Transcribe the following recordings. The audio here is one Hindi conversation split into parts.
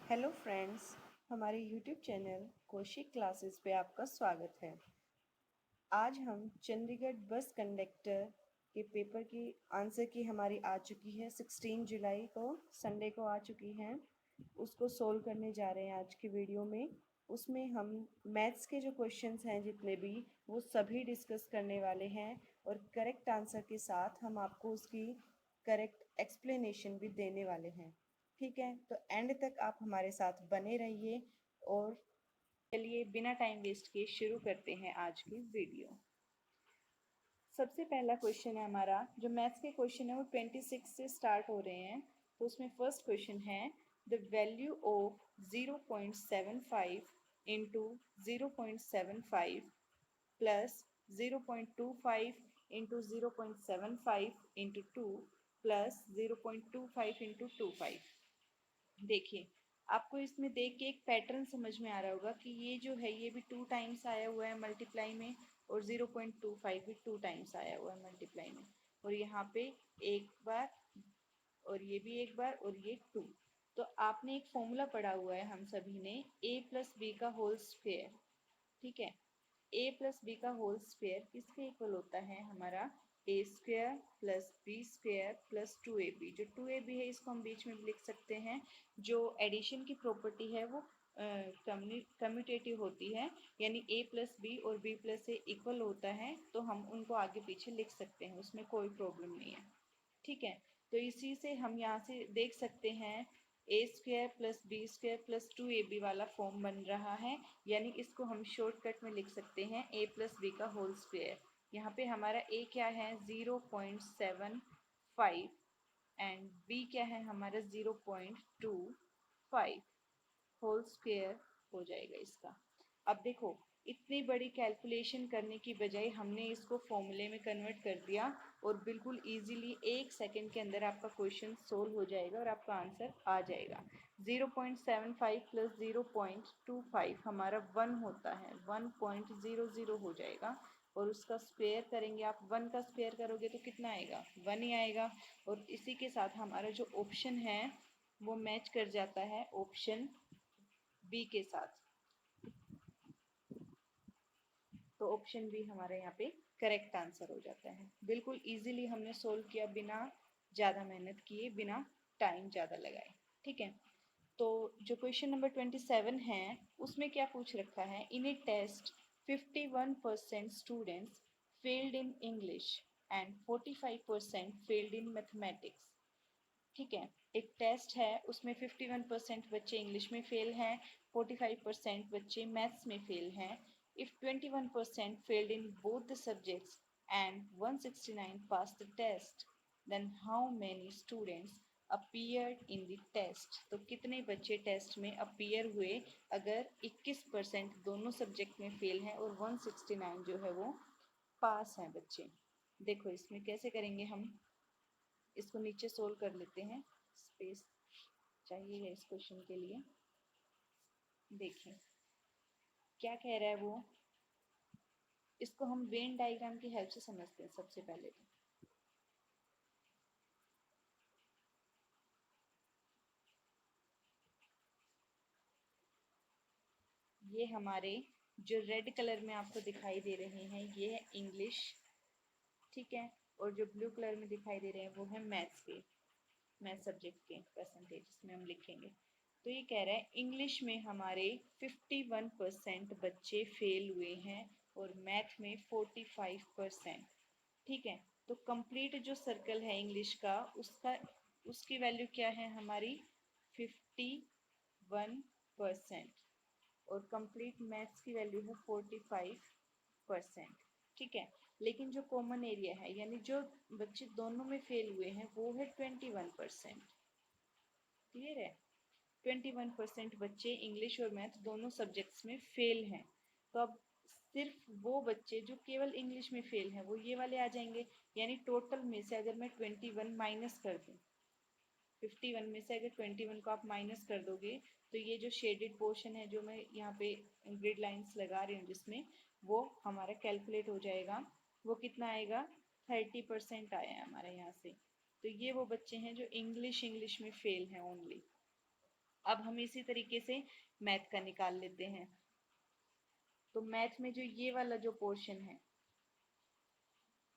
हेलो फ्रेंड्स, हमारे यूट्यूब चैनल कौशिक क्लासेस पे आपका स्वागत है। आज हम चंडीगढ़ बस कंडक्टर के पेपर की आंसर की हमारी आ चुकी है। 16 जुलाई को संडे को आ चुकी हैं। उसको सोल्व करने जा रहे हैं आज की वीडियो में। उसमें हम मैथ्स के जो क्वेश्चंस हैं जितने भी, वो सभी डिस्कस करने वाले हैं और करेक्ट आंसर के साथ हम आपको उसकी करेक्ट एक्सप्लेनेशन भी देने वाले हैं। ठीक है, तो एंड तक आप हमारे साथ बने रहिए। और चलिए बिना टाइम वेस्ट किए शुरू करते हैं आज की वीडियो। सबसे पहला क्वेश्चन है हमारा, जो मैथ्स के क्वेश्चन है वो 26 से स्टार्ट हो रहे हैं। तो उसमें फर्स्ट क्वेश्चन है, the value of 0.75 into 0.75 plus 0.25 into 0.75 into 2 plus 0.25 into 25। देखिए, आपको इसमें देख के एक पैटर्न समझ में आ रहा होगा कि ये जो है ये भी 2 टाइम्स आया हुआ है मल्टीप्लाई में, और 0.25 भी 2 टाइम्स आया हुआ है मल्टीप्लाई में, और यहाँ पे एक बार और ये भी एक बार और ये 2। तो आपने एक फॉर्मूला पढ़ा हुआ है हम सभी ने, a प्लस बी का होल स्क्वायर। ठीक है, a प्लस बी का होल स्क्वायर किसके इक्वल होता है हमारा, A square plus B square plus 2ab। जो 2ab है इसको हम बीच में भी लिख सकते हैं। जो एडिशन की प्रॉपर्टी है वो कम्यूटेटिव होती है, यानी a प्लस बी और b प्लस ए इक्वल होता है, तो हम उनको आगे पीछे लिख सकते हैं, उसमें कोई प्रॉब्लम नहीं है। ठीक है, तो इसी से हम यहाँ से देख सकते हैं A square plus B square plus 2ab वाला फॉर्म बन रहा है, यानी इसको हम शॉर्टकट में लिख सकते हैं a प्लस बी का होल स्क्वायर। यहाँ पे हमारा a क्या है 0.75 एंड b क्या है हमारा 0.25, होल स्क्वायर हो जाएगा इसका। अब देखो, इतनी बड़ी कैलकुलेशन करने की बजाय हमने इसको फॉर्मूले में कन्वर्ट कर दिया, और बिल्कुल इजीली 1 सेकंड के अंदर आपका क्वेश्चन सोल्व हो जाएगा और आपका आंसर आ जाएगा। 0.75 प्लस 0.25 हमारा 1 होता है, 1.00 हो जाएगा, और उसका स्क्वायर करेंगे आप, 1 का स्क्वायर करोगे तो कितना आएगा, 1 ही आएगा। और इसी के साथ हमारा जो ऑप्शन है वो मैच कर जाता है ऑप्शन बी के साथ। तो ऑप्शन बी हमारे यहाँ पे करेक्ट आंसर हो जाता है। बिल्कुल इजीली हमने सोल्व किया, बिना ज़्यादा मेहनत किए, बिना टाइम ज़्यादा लगाए। ठीक है, तो जो क्वेश्चन नंबर 27 है उसमें क्या पूछ रखा है, in a test 51% students failed in English and 45% failed in mathematics. ठीक है, एक टेस्ट है उसमें 51% बच्चे इंग्लिश में फेल हैं, 45% बच्चे मैथ्स में फेल हैं। If 21% failed in both the subjects and 169 pass the test, then how many students appeared in the test. तो कितने बच्चे टेस्ट में अपीयर हुए अगर 21% दोनों सब्जेक्ट में फेल हैं और 169 जो है वो पास हैं बच्चे। देखो इसमें कैसे करेंगे हम, इसको नीचे सोल्व कर लेते हैं, स्पेस चाहिए इस क्वेश्चन के लिए। देखिए क्या कह रहा है वो, इसको हम वेन डायग्राम की हेल्प से समझते हैं सबसे पहले। तो ये हमारे जो रेड कलर में आपको दिखाई दे रहे हैं ये है इंग्लिश। ठीक है, और जो ब्लू कलर में दिखाई दे रहे हैं वो है मैथ्स के, मैथ सब्जेक्ट के परसेंटेज इसमें हम लिखेंगे। तो ये कह रहा है इंग्लिश में हमारे 51% बच्चे फेल हुए हैं और मैथ में 45%। ठीक है, तो कंप्लीट जो सर्कल है इंग्लिश का उसका उसकी वैल्यू क्या है हमारी 51%, और कंप्लीट मैथ्स की वैल्यू है 45%। ठीक है, लेकिन जो कॉमन एरिया है यानी जो बच्चे दोनों में फेल हुए हैं वो है 21%। क्लियर है, 21% बच्चे इंग्लिश और मैथ दोनों सब्जेक्ट्स में फेल हैं। तो अब सिर्फ वो बच्चे जो केवल इंग्लिश में फेल हैं वो ये वाले आ जाएंगे, यानी टोटल में से अगर मैं 21 माइनस कर दूँ, 51 में से अगर 21 को आप माइनस कर दोगे, तो ये जो शेडेड पोर्शन है जो मैं यहाँ पे ग्रिड लाइंस लगा रही हूँ जिसमें, वो हमारा कैलकुलेट हो जाएगा। वो कितना आएगा, 30% आया है हमारे यहाँ से। तो ये वो बच्चे हैं जो इंग्लिश में फेल हैं ओनली। अब हम इसी तरीके से मैथ का निकाल लेते हैं। तो मैथ में जो ये वाला जो पोर्शन है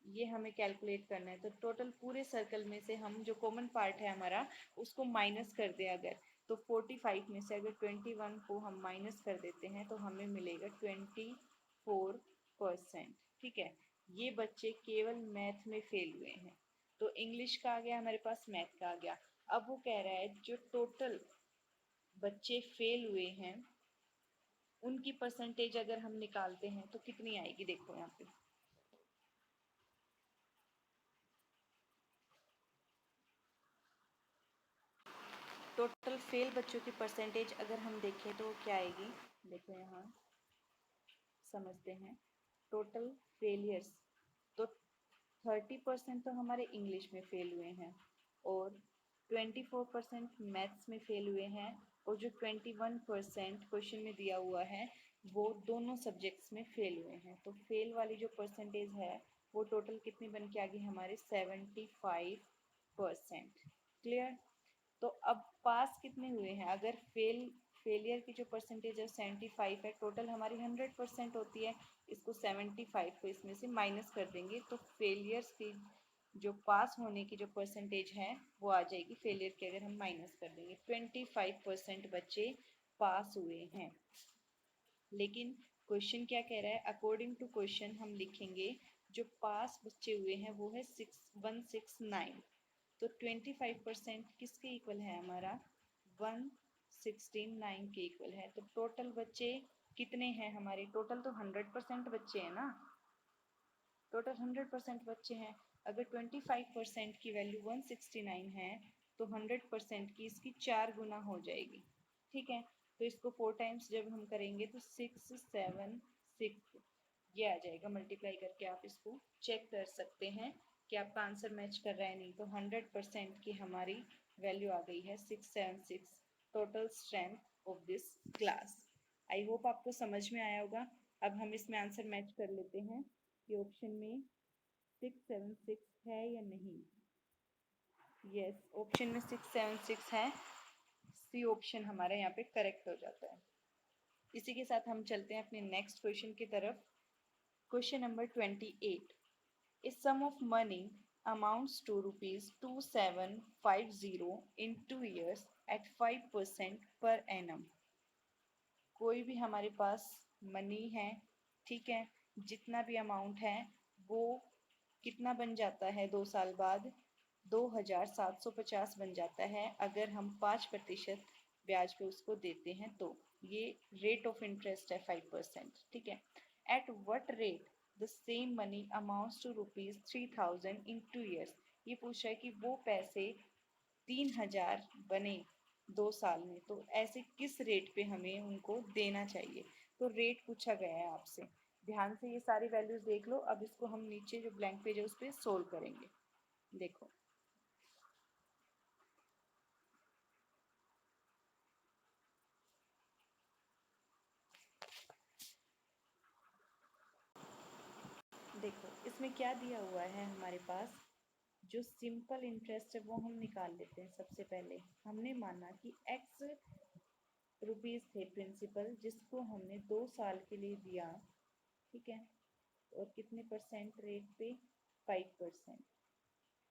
ये हमें कैलकुलेट करना है। तो टोटल पूरे सर्कल में से हम जो कॉमन पार्ट है हमारा उसको माइनस कर दें अगर, तो 45 में से अगर 21 को हम माइनस कर देते हैं तो हमें मिलेगा 24%। ठीक है, ये बच्चे केवल मैथ में फेल हुए हैं। तो इंग्लिश का आ गया हमारे पास, मैथ का आ गया। अब वो कह रहा है जो टोटल बच्चे फेल हुए हैं उनकी परसेंटेज अगर हम निकालते हैं तो कितनी आएगी, देखो यहाँ पे। टोटल फेल बच्चों की परसेंटेज अगर हम देखें तो क्या आएगी, देखो यहाँ समझते हैं। टोटल फेलियर्स, तो 30% तो हमारे इंग्लिश में फेल हुए हैं और 24% मैथ्स में फेल हुए हैं, और जो 21% क्वेश्चन में दिया हुआ है वो दोनों सब्जेक्ट्स में फेल हुए हैं। तो फेल वाली जो परसेंटेज है वो टोटल कितनी बन के आ गई हमारे 75%। क्लियर। तो अब पास कितने हुए हैं, अगर फेलियर की जो परसेंटेज है 75 है, टोटल हमारी 100% होती है, इसको 75 को इसमें से माइनस कर देंगे तो फेलियर्स की जो पास होने की जो परसेंटेज है वो आ जाएगी। फेलियर के अगर हम माइनस कर देंगे 25% बच्चे पास हुए हैं। लेकिन क्वेश्चन क्या कह रहा है, अकॉर्डिंग टू क्वेश्चन हम लिखेंगे जो पास बच्चे हुए हैं वो है 6169। तो 25% किसके इक्वल है हमारा, 169 के इक्वल है। तो टोटल बच्चे कितने हैं हमारे, टोटल तो 100% बच्चे हैं ना, टोटल 100% बच्चे हैं। अगर 25% की वैल्यू 169 है तो 100% की इसकी 4 गुना हो जाएगी। ठीक है, तो इसको 4 टाइम्स जब हम करेंगे तो 676 ये आ जाएगा। मल्टीप्लाई करके आप इसको चेक कर सकते हैं कि आपका आंसर मैच कर रहा है नहीं। तो 100% की हमारी वैल्यू आ गई है 676, total strength of this class. I hope आपको समझ में आया होगा। अब हम इसमें आंसर मैच कर लेते हैं कि ऑप्शन में 676 है या नहीं। यस, ऑप्शन में 676 है, सी ऑप्शन हमारा यहाँ पे करेक्ट हो जाता है। इसी के साथ हम चलते हैं अपने नेक्स्ट क्वेश्चन की तरफ। Question number 28, a sum of money amounts to rupees 2750 in 2 years at 5% per annum। कोई भी हमारे पास मनी है, ठीक है, जितना भी अमाउंट है वो कितना बन जाता है 2 साल बाद, 2750 बन जाता है अगर हम 5% ब्याज पे उसको देते हैं। तो ये रेट ऑफ इंटरेस्ट है 5%। ठीक है, at what rate the same money amounts to rupees 3000 in 2 years। ये पूछ रहा है कि वो पैसे 3000 बने 2 साल में, तो ऐसे किस रेट पे हमें उनको देना चाहिए। तो रेट पूछा गया है आपसे, ध्यान से ये सारी वैल्यूज देख लो। अब इसको हम नीचे जो ब्लैंक पेज है उस पर सोल्व करेंगे। देखो देखो इसमें क्या दिया हुआ है हमारे पास, जो सिंपल इंटरेस्ट है वो हम निकाल लेते हैं। सबसे पहले हमने माना कि एक्स रुपीज थे प्रिंसिपल, जिसको हमने 2 साल के लिए दिया। ठीक है, और कितने परसेंट रेट पे, 5%।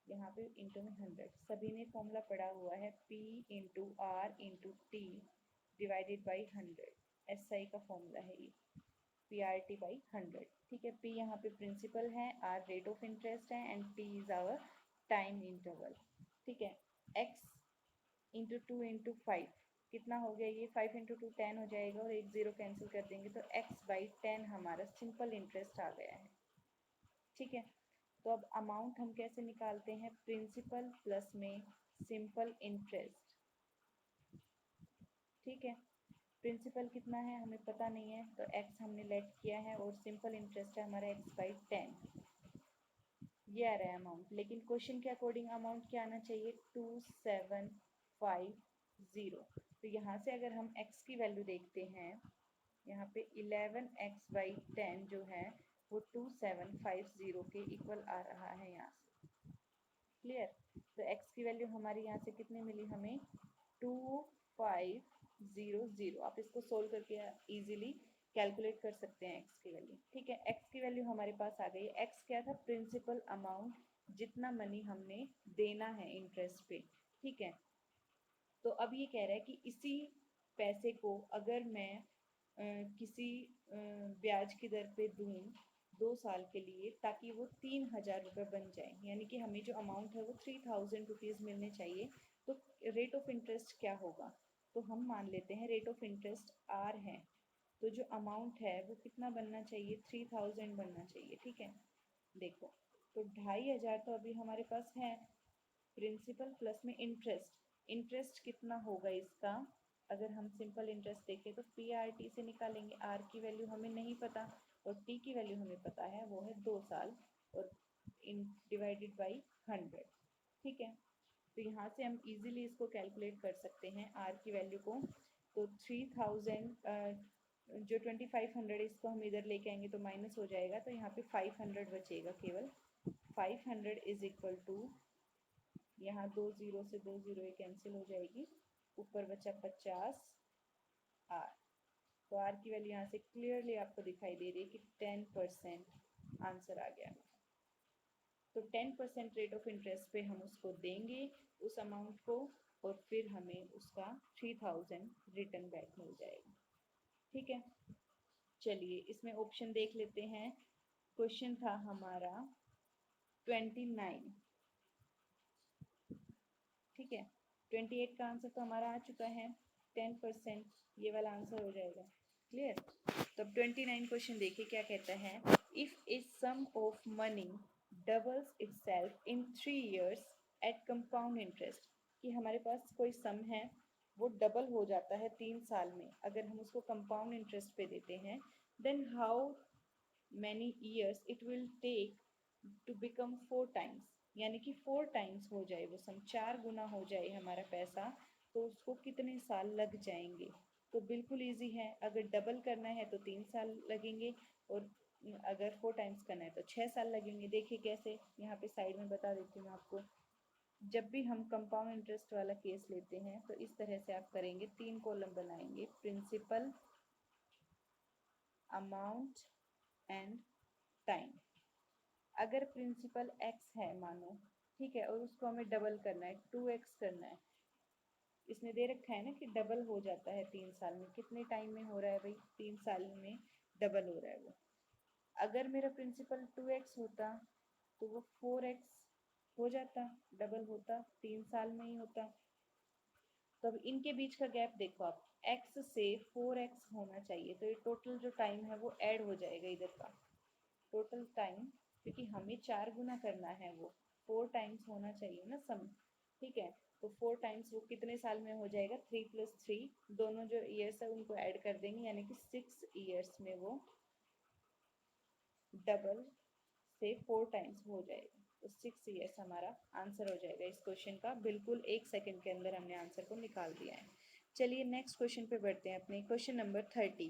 यहाँ पे इंटू में 100, सभी ने फॉर्मूला पढ़ा हुआ है, P into R into T divided by 100। SI का फॉर्मूला है ये, PRT बाई 100। ठीक है, P यहाँ पे प्रिंसिपल है, R रेट ऑफ इंटरेस्ट है and T is our time interval. ठीक है, X इंटू 2 इंटू 5 कितना हो गया, ये 5 इंटू 2 10 हो जाएगा, और एक जीरो कैंसिल कर देंगे तो X बाई 10 हमारा सिंपल इंटरेस्ट आ गया है। ठीक है, तो अब अमाउंट हम कैसे निकालते हैं, प्रिंसिपल प्लस में सिंपल इंटरेस्ट। ठीक है, प्रिंसिपल कितना है हमें पता नहीं है तो x हमने लेट किया है, और सिंपल इंटरेस्ट है हमारा x बाई 10, ये आ रहा है अमाउंट। लेकिन क्वेश्चन के अकॉर्डिंग अमाउंट क्या आना चाहिए, 2750। तो यहाँ से अगर हम x की वैल्यू देखते हैं, यहाँ पे 11x बाई 10 जो है वो 2750 के इक्वल आ रहा है यहाँ से। क्लियर। तो x की वैल्यू हमारी यहाँ से कितनी मिली हमें, 2 500। आप इसको सोल्व करके इजीली कैलकुलेट कर सकते हैं एक्स की वैल्यू। ठीक है, एक्स की वैल्यू हमारे पास आ गई। एक्स क्या था? प्रिंसिपल अमाउंट, जितना मनी हमने देना है इंटरेस्ट पे। ठीक है, तो अब ये कह रहा है कि इसी पैसे को अगर मैं किसी ब्याज की दर पे दूं 2 साल के लिए, ताकि वो 3000 रुपये बन जाए, यानी कि हमें जो अमाउंट है वो 3000 रुपीज़ मिलने चाहिए। तो रेट ऑफ इंटरेस्ट क्या होगा? तो हम मान लेते हैं रेट ऑफ इंटरेस्ट आर है, तो जो अमाउंट है वो कितना बनना चाहिए? 3000 बनना चाहिए। ठीक है, देखो, तो 2500 तो अभी हमारे पास है, प्रिंसिपल प्लस में इंटरेस्ट। इंटरेस्ट कितना होगा इसका? अगर हम सिंपल इंटरेस्ट देखें तो पी आर टी से निकालेंगे। आर की वैल्यू हमें नहीं पता और टी की वैल्यू हमें पता है, वो है 2 साल, और इन डिवाइडेड बाई 100। ठीक है, तो यहाँ से हम इजीली इसको कैलकुलेट कर सकते हैं आर की वैल्यू को। तो 3000 जो 2500 इसको हम इधर लेके आएंगे तो माइनस हो जाएगा, तो यहाँ पे 500 बचेगा केवल। 500 इज इक्वल टू, यहाँ 2 जीरो से 2 जीरो ये कैंसिल हो जाएगी, ऊपर बचा 50 आर। तो आर की वैल्यू यहाँ से क्लियरली आपको दिखाई दे रही है कि 10% आंसर आ गया। तो 10% रेट ऑफ इंटरेस्ट पे हम उसको देंगे उस अमाउंट को, और फिर हमें उसका 3000 रिटर्न बैक मिल जाएगा। ठीक है, चलिए इसमें ऑप्शन देख लेते हैं। क्वेश्चन था हमारा 29। ठीक है, 28 का आंसर तो हमारा आ चुका है। 10% ये वाला आंसर हो जाएगा। क्लियर? तो अब 29 क्वेश्चन देखिए क्या कहता है। If a sum of money doubles itself in 3 years at compound interest, कि हमारे पास कोई सम है वो डबल हो जाता है 3 साल में अगर हम उसको कंपाउंड इंटरेस्ट पे देते हैं, then how many years it will take to become 4 times, यानी कि 4 टाइम्स हो जाए वो सम, 4 गुना हो जाए हमारा पैसा, तो उसको कितने साल लग जाएंगे? तो बिल्कुल इजी है, अगर डबल करना है तो 3 साल लगेंगे, और अगर 4 टाइम्स करना है तो 6 साल लगेंगे। देखिए कैसे, यहाँ पे साइड में बता देती हूँ आपको। जब भी हम कंपाउंड इंटरेस्ट वाला केस लेते हैं तो इस तरह से आप करेंगे, 3 कॉलम बनाएंगे, प्रिंसिपल, अमाउंट एंड टाइम। अगर प्रिंसिपल एक्स है मानो, ठीक है, और उसको हमें डबल करना है, 2x करना है। इसने दे रखा है ना कि डबल हो जाता है 3 साल में, कितने टाइम में हो रहा है भाई? 3 साल में डबल हो रहा है वो। अगर मेरा प्रिंसिपल 2x होता तो वो 4x हो जाता, डबल होता, 3 साल में ही होता। तो अब इनके बीच का गैप देखो आप, x से 4x होना चाहिए, तो ये टोटल जो टाइम है वो ऐड हो जाएगा इधर का टोटल टाइम, क्योंकि हमें 4 गुना करना है, वो 4 टाइम्स होना चाहिए ना सम। ठीक है, तो 4 टाइम्स वो कितने साल में हो जाएगा? 3 + 3, दोनों जो ईयर्स है उनको ऐड कर देंगे, यानी कि 6 ईयर्स में वो डबल से 4 टाइम्स हो जाएगा। तो 6 ईयर्स हमारा आंसर हो जाएगा इस क्वेश्चन का। बिल्कुल 1 सेकेंड के अंदर हमने आंसर को निकाल दिया है। चलिए नेक्स्ट क्वेश्चन पे बढ़ते हैं अपने। Question number 30।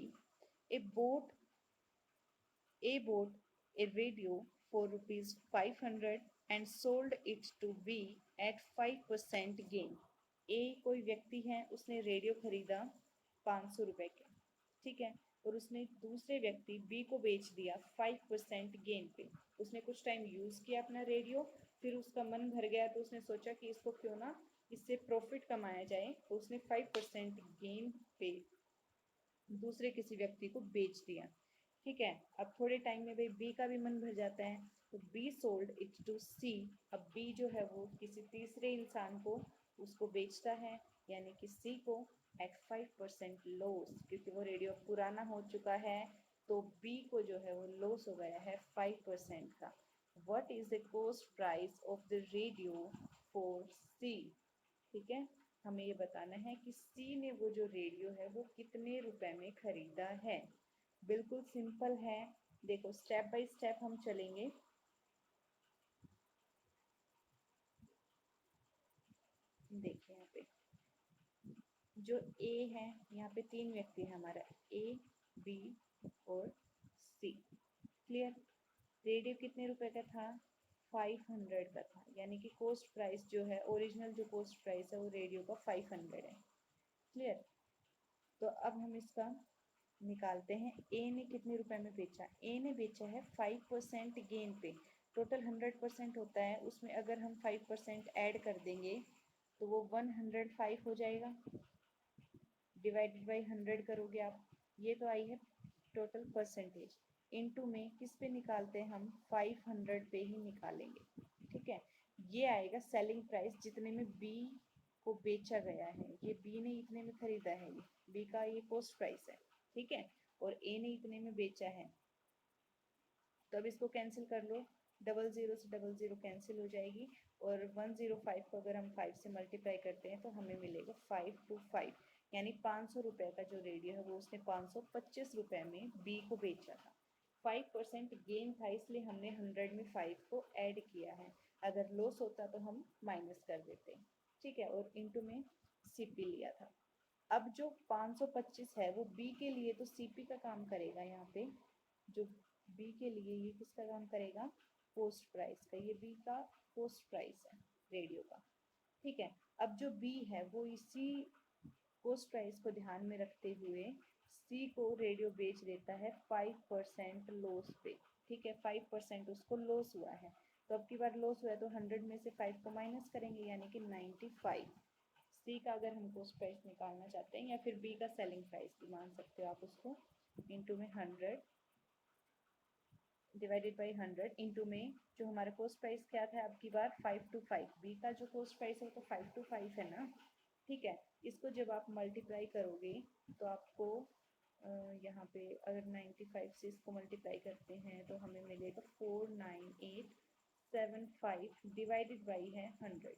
A boat A bought a radio for rupees 500 and sold it to B at 5% gain. A कोई व्यक्ति है, उसने रेडियो खरीदा 500 रुपए के, ठीक है, और उसने दूसरे व्यक्ति B को बेच दिया 5% गेन पे। उसने कुछ टाइम यूज़ किया अपना रेडियो, फिर उसका मन भर गया तो उसने सोचा कि इसको क्यों ना इससे प्रॉफिट कमाया जाए, तो उसने 5% गेन पे दूसरे किसी व्यक्ति को बेच दिया। ठीक है, अब थोड़े टाइम में भाई बी का भी मन भर जाता है, तो बी सोल्ड इट टू सी। अब बी जो है वो किसी तीसरे इंसान को उसको बेचता है, यानी कि सी को, एट 5% लॉस, क्योंकि वो रेडियो पुराना हो चुका है, तो बी को जो है वो लॉस हो गया है 5% का। What is the cost price of the radio for C? ठीक है, हमें ये बताना है कि सी ने वो जो रेडियो है वो कितने रुपए में खरीदा है। बिल्कुल सिंपल है, देखो स्टेप बाय स्टेप हम चलेंगे। देखिए यहाँ पे जो ए है, यहाँ पे 3 व्यक्ति है हमारा, ए, बी और सी। क्लियर? रेडियो कितने रुपए का था? 500 का था, यानी कि कॉस्ट प्राइस जो है, ओरिजिनल जो कॉस्ट प्राइस है वो रेडियो का 500 है। क्लियर। तो अब हम इसका निकालते हैं। ए ने कितने रुपए में बेचा? ए ने बेचा है 5% गेन पे। टोटल 100% होता है, उसमें अगर हम 5% ऐड कर देंगे तो वो 105 हो जाएगा। डिवाइडेड बाई 100 करोगे आप, ये तो आई है टोटल परसेंटेज। इनटू में किस पे निकालते हैं हम? 500 पे ही निकालेंगे, ठीक है। ये आएगा सेलिंग प्राइस जितने में बी को बेचा गया है। ये बी ने इतने में खरीदा है, ये बी का ये कॉस्ट प्राइस है, ठीक है। और ए ने इतने में बेचा है। तो अब इसको कैंसिल कर लो, 00 से 00 कैंसिल हो जाएगी। और 105 को अगर हम 5 से मल्टीप्लाई करते हैं तो हमें मिलेगा 525, यानी 500 रुपये का जो रेडियो है वो उसने 525 रुपये में बी को बेचा था। 5% गेन था, इसलिए हमने 100 में 5 को ऐड किया है। अगर लॉस होता तो हम माइनस कर देते, ठीक है। और इंटू में सीपी लिया था। अब जो 525 है वो बी के लिए तो सीपी का काम करेगा यहाँ पे। जो बी के लिए ये किसका काम करेगा? पोस्ट प्राइस का। ये बी का पोस्ट प्राइस है रेडियो का, ठीक है। अब जो बी है वो इसी पोस्ट प्राइस को ध्यान में रखते हुए सी को रेडियो बेच देता है 5% लॉस पे, ठीक है। 5% उसको लॉस हुआ है। तो अब की बार लॉस हुआ है तो 100 में से 5 को माइनस करेंगे, यानी कि 95। सी का अगर हम कोस्ट प्राइस निकालना चाहते हैं, या फिर बी का सेलिंग प्राइस भी मान सकते हो आप उसको, इंटू में 100 डिवाइडेड बाई 100 इंटू में जो हमारा कोस्ट प्राइस क्या था अब की बार 525। बी का जो कोस्ट प्राइस है वो तो 525 है ना, ठीक है। इसको जब आप मल्टीप्लाई करोगे तो आपको यहाँ पे अगर 95 से इसको मल्टीप्लाई करते हैं तो हमें मिलेगा 49875 डिवाइडेड बाई है 100,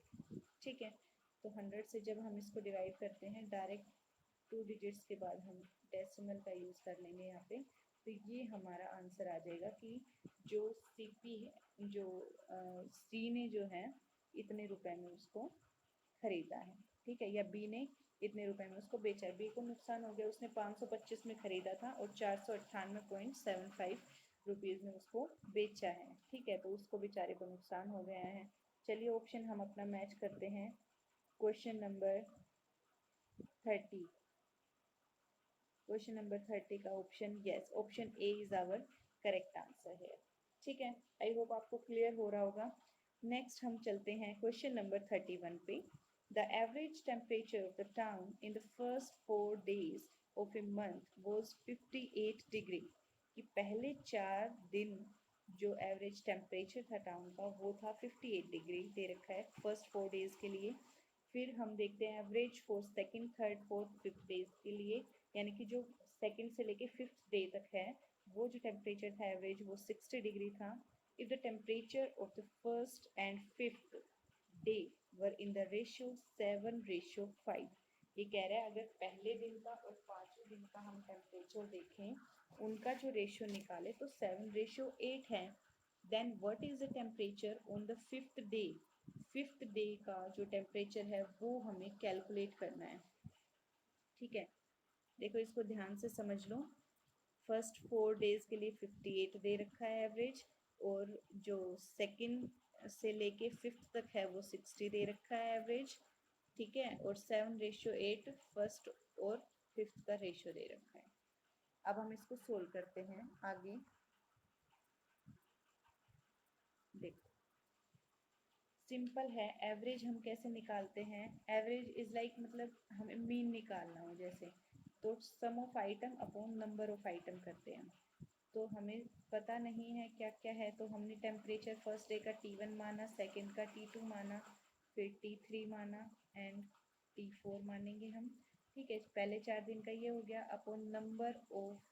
ठीक है। तो 100 से जब हम इसको डिवाइड करते हैं डायरेक्ट 2 डिजिट्स के बाद हम डेसिमल का यूज़ कर लेंगे यहाँ पे। तो ये हमारा आंसर आ जाएगा कि जो सीपी है, जो सी ने जो है इतने रुपए में उसको खरीदा है, ठीक है। या बी ने इतने रुपए में उसको बेचा है। बी को नुकसान हो गया, उसने 525 में खरीदा था और 498.75 रुपीज़ में उसको बेचा है, ठीक है। तो उसको बेचारे को नुकसान हो गया है। चलिए ऑप्शन हम अपना मैच करते हैं। क्वेश्चन नंबर 30, क्वेश्चन नंबर 30 का option yes, option A is our correct answer है, ठीक है। आई होप आपको क्लियर हो रहा होगा। नेक्स्ट हम चलते हैं क्वेश्चन नंबर 31 पे। The average temperature of the town in the first 4 days of a month was 58 degree. कि पहले 4 दिन जो एवरेज टेम्परेचर था टाउन का वो था 58 डिग्री, दे रखा है फर्स्ट 4 days के लिए। फिर हम देखते हैं average for second, third, fourth, fifth days के लिए, यानी कि जो सेकंड से लेके फिफ्थ डे तक है वो जो टेम्परेचर था एवरेज वो 60 डिग्री था। If the temperature of the first and fifth day were in the ratio 7:5, ये कह रहा है अगर पहले दिन का और पांचवें दिन का हम टेम्परेचर देखें उनका जो रेशियो निकाले तो 7:8 है। Then what is the temperature on the fifth day? Fifth day का जो टेम्परेचर है वो हमें कैलकुलेट करना है, ठीक है। देखो इसको ध्यान से समझ लो। फर्स्ट 4 days के लिए 58 दे रखा है एवरेज, और जो सेकंड से लेके फिफ्थ तक है वो 60 दे रखा है एवरेज, ठीक है। और 7:8 फर्स्ट और फिफ्थ का रेशियो दे रखा है। अब हम इसको सोल्व करते हैं आगे। देखो सिंपल है, एवरेज हम कैसे निकालते हैं? एवरेज इज लाइक मतलब हमें मीन निकालना हो जैसे, तो sum of item upon number of item करते हैं। तो हमें पता नहीं है क्या क्या है, तो हमने टेम्परेचर फर्स्ट डे का T1 माना, सेकंड का T2 माना, फिर T3 माना एंड T4 मानेंगे हम, ठीक है। पहले 4 दिन का ये हो गया upon number of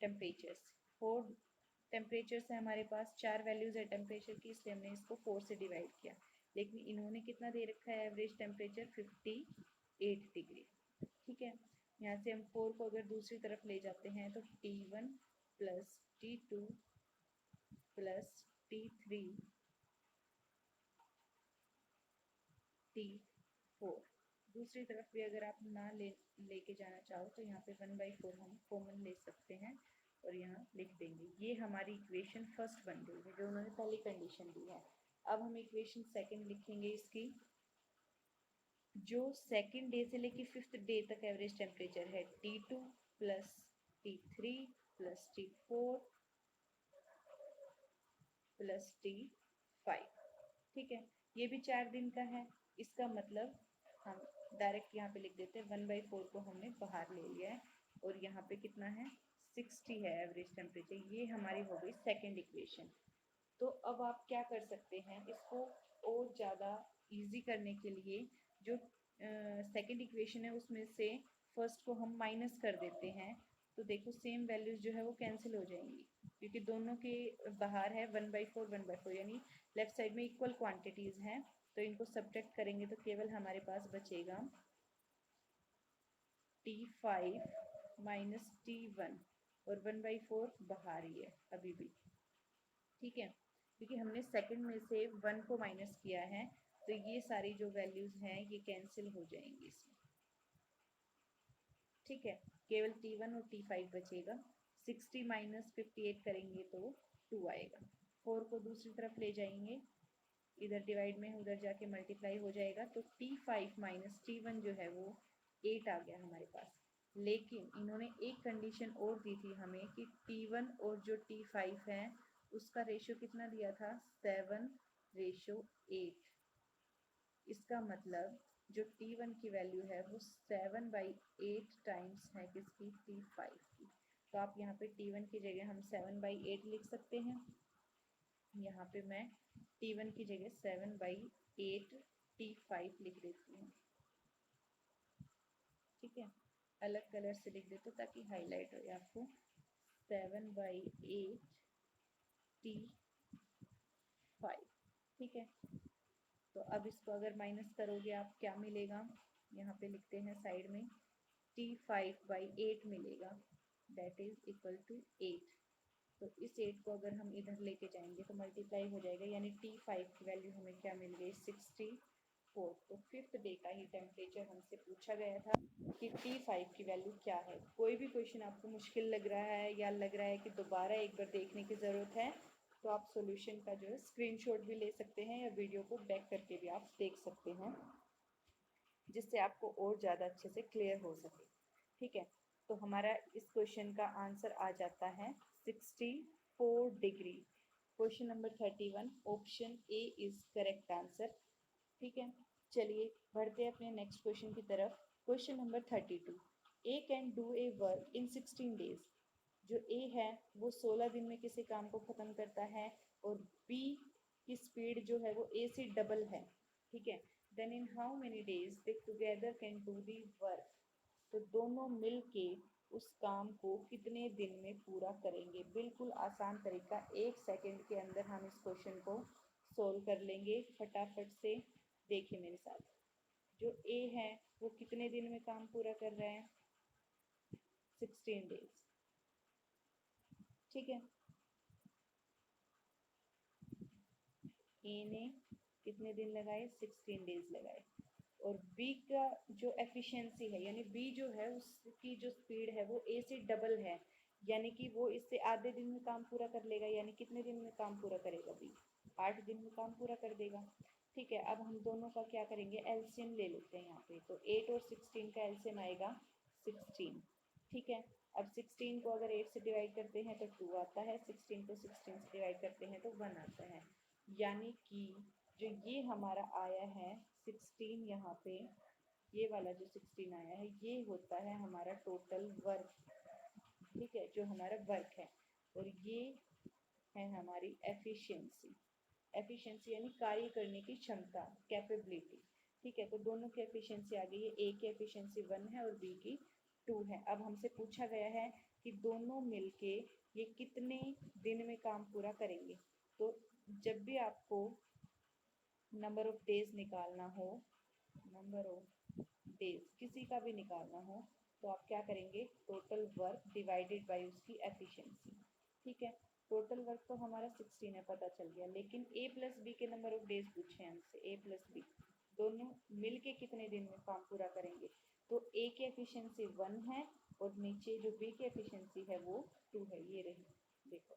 temperatures. 4 temperature है हमारे पास, 4 वैल्यूज है टेम्परेचर की, इसलिए हमने इसको 4 से डिवाइड किया। लेकिन इन्होंने कितना दे रखा है एवरेज टेम्परेचर? 58 डिग्री, ठीक है। यहाँ से हम 4 को अगर दूसरी तरफ ले जाते हैं तो T1 plus T2 plus T3 T4, दूसरी तरफ भी अगर आप ना लेके जाना चाहो तो यहाँ पे 1/4 हम कॉमन ले सकते हैं और यहाँ लिख देंगे। ये हमारी इक्वेशन फर्स्ट बन गई है जो उन्होंने पहली कंडीशन दी है। अब हम इक्वेशन सेकंड लिखेंगे इसकी। जो सेकेंड डे से लेके 5th डे तक एवरेज टेम्परेचर है T2 plus T3 plus T4 plus T5, ठीक है। ये भी 4 दिन का है। इसका मतलब हम डायरेक्ट यहाँ पे लिख देते हैं 1/4 को हमने बाहर ले लिया है और यहाँ पे कितना है 60 है एवरेज टेम्परेचर। ये हमारी हो गई सेकेंड इक्वेशन। तो अब आप क्या कर सकते हैं, इसको और ज़्यादा इजी करने के लिए जो सेकेंड इक्वेशन है उसमें से फर्स्ट को हम माइनस कर देते हैं। तो देखो सेम वैल्यूज जो है वो कैंसिल हो जाएंगी क्योंकि दोनों के बाहर है 1/4 यानी लेफ्ट साइड में इक्वल क्वांटिटीज हैं। तो इनको सब्ट्रैक्ट करेंगे तो केवल हमारे पास बचेगा T5 माइनस T1 और 1/4 बाहर ही है अभी भी, ठीक है। क्योंकि हमने सेकंड में से 1 को माइनस किया है तो ये सारी जो वैल्यूज हैं ये कैंसिल हो जाएंगी इसमें, ठीक है। केवल T1 और T5 बचेगा। 60 माइनस 58 करेंगे तो 2 आएगा। 4 को दूसरी तरफ ले जाएंगे, इधर डिवाइड में उधर जाके मल्टीप्लाई हो जाएगा तो T5 माइनस T1 जो है वो 8 आ गया हमारे पास। लेकिन इन्होंने एक कंडीशन और दी थी हमें कि T1 और जो T5 है उसका रेशियो कितना दिया था 7:8। इसका मतलब जो T1 की वैल्यू है वो 7/8 टाइम्स है किसकी T5 की। तो आप यहाँ पे T1 की जगह हम 7/8 लिख सकते हैं। यहाँ पे मैं T1 की जगह 7/8 T5 लिख देती हूँ, ठीक है। अलग कलर से लिख देते ताकि हाईलाइट हो आपको। 7/8 T5, ठीक है। तो अब इसको अगर माइनस करोगे आप क्या मिलेगा, यहाँ पे लिखते हैं साइड में T5/8 मिलेगा, दैट इज इक्वल टू 8। तो इस 8 को अगर हम इधर लेके जाएंगे तो मल्टीप्लाई हो जाएगा, यानी T5 की वैल्यू हमें क्या मिल गई 64। तो 5th डे का ही टेम्परेचर हमसे पूछा गया था कि T5 की वैल्यू क्या है। कोई भी क्वेश्चन आपको मुश्किल लग रहा है या लग रहा है कि दोबारा एक बार देखने की ज़रूरत है तो आप सॉल्यूशन का जो है स्क्रीनशॉट भी ले सकते हैं या वीडियो को बैक करके भी आप देख सकते हैं, जिससे आपको और ज़्यादा अच्छे से क्लियर हो सके, ठीक है। तो हमारा इस क्वेश्चन का आंसर आ जाता है 64 degree. Question number 31 option A is correct answer, ठीक है। चलिए बढ़ते हैं अपने नेक्स्ट क्वेश्चन की तरफ। Question number 32, A can do a work in 16 days. जो ए है वो 16 दिन में किसी काम को खत्म करता है और बी की स्पीड जो है वो ए से डबल है, ठीक है। Then in how many days they together can do the work. तो दोनों मिल के उस काम को कितने दिन में पूरा करेंगे। बिल्कुल आसान तरीका, 1 सेकेंड के अंदर हम इस क्वेश्चन को सोल्व कर लेंगे फटाफट से। देखिए मेरे साथ, जो ए है वो कितने दिन में काम पूरा कर रहा है 16 डेज, ठीक है। ए ने कितने दिन लगाए 16 डेज लगाए। और बी का जो एफिशिएंसी है यानी बी जो है उसकी जो स्पीड है वो ए से डबल है, यानी कि वो इससे आधे दिन में काम पूरा कर लेगा। यानी कितने दिन में काम पूरा करेगा बी 8 दिन में काम पूरा कर देगा, ठीक है। अब हम दोनों का क्या करेंगे एलसीएम ले लेते हैं यहाँ पे। तो 8 और 16 का एलसीएम आएगा 16, ठीक है। अब 16 को अगर 8 से डिवाइड करते हैं तो 2 आता है, 16 को 16 से डिवाइड करते हैं तो 1 आता है। यानी कि जो ये हमारा आया है 16 यहाँ पे, ये वाला जो 16 आया है ये होता है हमारा टोटल वर्क, ठीक है, जो हमारा वर्क है। और ये है हमारी एफिशिएंसी। एफिशिएंसी यानी कार्य करने की क्षमता, कैपेबिलिटी, ठीक है। तो दोनों की एफिशिएंसी आ गई है, ए की एफिशिएंसी 1 है और बी की 2 है। अब हमसे पूछा गया है कि दोनों मिलके ये कितने दिन में काम पूरा करेंगे। तो जब भी आपको नंबर ऑफ डेज निकालना हो, नंबर ऑफ डेज किसी का भी निकालना हो तो आप क्या करेंगे टोटल वर्क डिवाइडेड बाय उसकी एफिशिएंसी, ठीक है। टोटल वर्क तो हमारा 16 है पता चल गया, लेकिन ए प्लस बी के नंबर ऑफ डेज पूछे हमसे। ए प्लस बी दोनों मिल के कितने दिन में काम पूरा करेंगे। तो ए की एफिशिएंसी 1 है और नीचे जो बी की एफिशिएंसी है वो 2 है, ये रही देखो,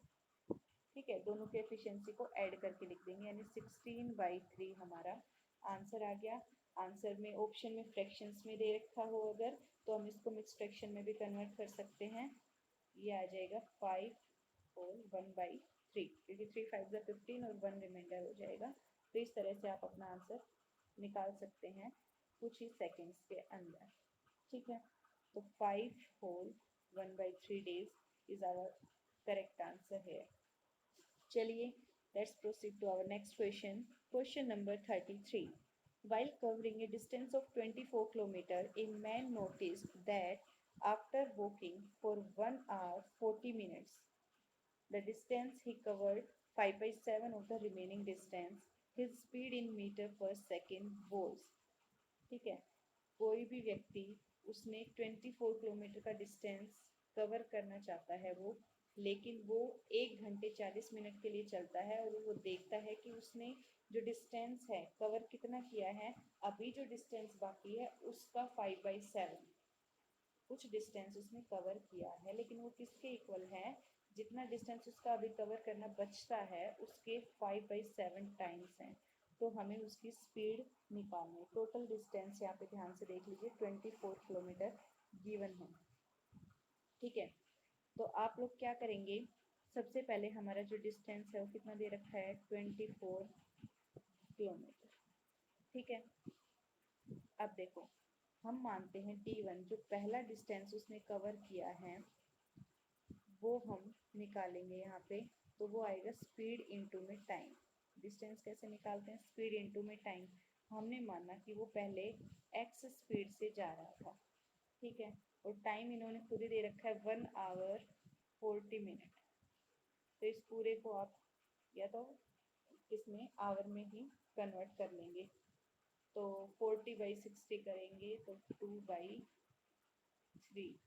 ठीक है। दोनों के एफिशिएंसी को ऐड करके लिख देंगे यानी 16/3 हमारा आंसर आ गया। आंसर में ऑप्शन में फ्रैक्शंस में दे रखा हो अगर, तो हम इसको मिक्स फ्रैक्शन में भी कन्वर्ट कर सकते हैं। ये आ जाएगा 5 होल 1/3, क्योंकि 3 5 15 और 1 रिमाइंडर हो जाएगा। तो इस तरह से आप अपना आंसर निकाल सकते हैं कुछ ही सेकेंड्स के अंदर। ठीक है, तो 5 whole 1/3 days is our correct answer है। चलिए, let's proceed to our next question. Question number 33. While covering a distance of 24 kilometers, a man noticed that after walking for 1 hour 40 minutes, the distance he covered 5/7 of the remaining distance. His speed in meter per second was, ठीक है, कोई भी व्यक्ति उसने 24 किलोमीटर का डिस्टेंस कवर करना चाहता है वो, लेकिन वो 1 घंटे 40 मिनट के लिए चलता है और वो देखता है कि उसने जो डिस्टेंस है कवर कितना किया है, अभी जो डिस्टेंस बाकी है उसका 5/7 कुछ डिस्टेंस उसने कवर किया है, लेकिन वो किसके इक्वल है, जितना डिस्टेंस उसका अभी कवर करना बचता है उसके 5/7 टाइम्स है। तो हमें उसकी स्पीड निकालनी है। टोटल डिस्टेंस यहाँ पे ध्यान से देख लीजिए 24 किलोमीटर गिवन है। ठीक है, तो आप लोग क्या करेंगे, सबसे पहले हमारा जो डिस्टेंस है वो कितना दे रखा है 24 किलोमीटर। ठीक है, अब देखो हम मानते हैं D1 जो पहला डिस्टेंस उसने कवर किया है वो हम निकालेंगे यहाँ पे, तो वो आएगा स्पीड इनटू में टाइम। डिस्टेंस कैसे निकालते हैं, स्पीड इनटू में टाइम। हमने माना कि वो पहले x स्पीड से जा रहा था, ठीक है, और टाइम इन्होंने खुद ही दे रखा है 1 आवर 40 मिनट। तो इस पूरे को आप या तो इसमें आवर में ही कन्वर्ट कर लेंगे, तो 40/60 करेंगे तो 2/3,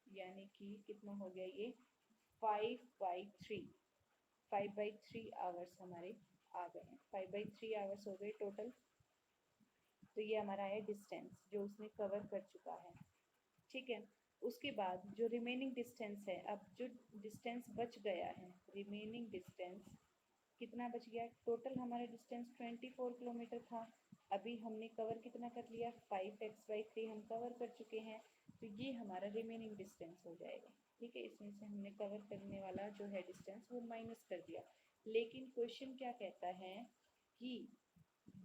यानी कि कितना हो गया ये 5/3, 5/3 आवर्स हमारे आ गए हैं, 5/3 आवर्स हो गए टोटल। तो ये हमारा है डिस्टेंस जो उसने कवर कर चुका है। ठीक है, उसके बाद जो रिमेनिंग डिस्टेंस है, अब जो डिस्टेंस बच गया है, रिमेनिंग डिस्टेंस कितना बच गया, टोटल हमारा डिस्टेंस 24 किलोमीटर था, अभी हमने कवर कितना कर लिया 5x/3 हम कवर कर चुके हैं, तो ये हमारा रिमेनिंग डिस्टेंस हो जाएगा। ठीक है, इसमें से हमने कवर करने वाला जो है डिस्टेंस वो माइनस कर दिया। लेकिन क्वेश्चन क्या कहता है कि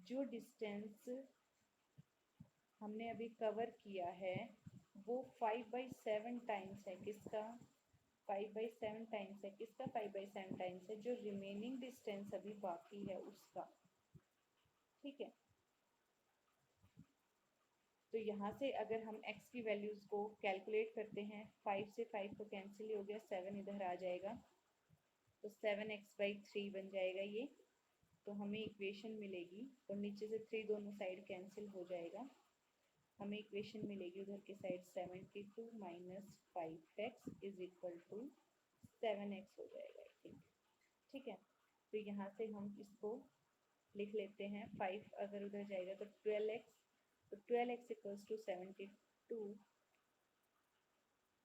जो डिस्टेंस हमने अभी कवर किया है वो 5/7 टाइम्स है, किसका 5/7 टाइम्स है, किसका 5/7 टाइम्स है, जो रिमेनिंग डिस्टेंस अभी बाकी है उसका। ठीक है, तो यहाँ से अगर हम x की वैल्यूज को कैलकुलेट करते हैं, 5 से 5 तो कैंसिल हो गया, 7 इधर आ जाएगा, तो 7x/3 बन जाएगा ये। तो हमें इक्वेशन मिलेगी, और नीचे से 3 दोनों साइड कैंसिल हो जाएगा, हमें इक्वेशन मिलेगी उधर की side 72 minus 5x is equal to 7x हो जाएगा आई थिंक। ठीक है, तो यहाँ से हम इसको लिख लेते हैं, 5 अगर उधर जाएगा तो 12x, तो 12x इक्वल्स टू 72,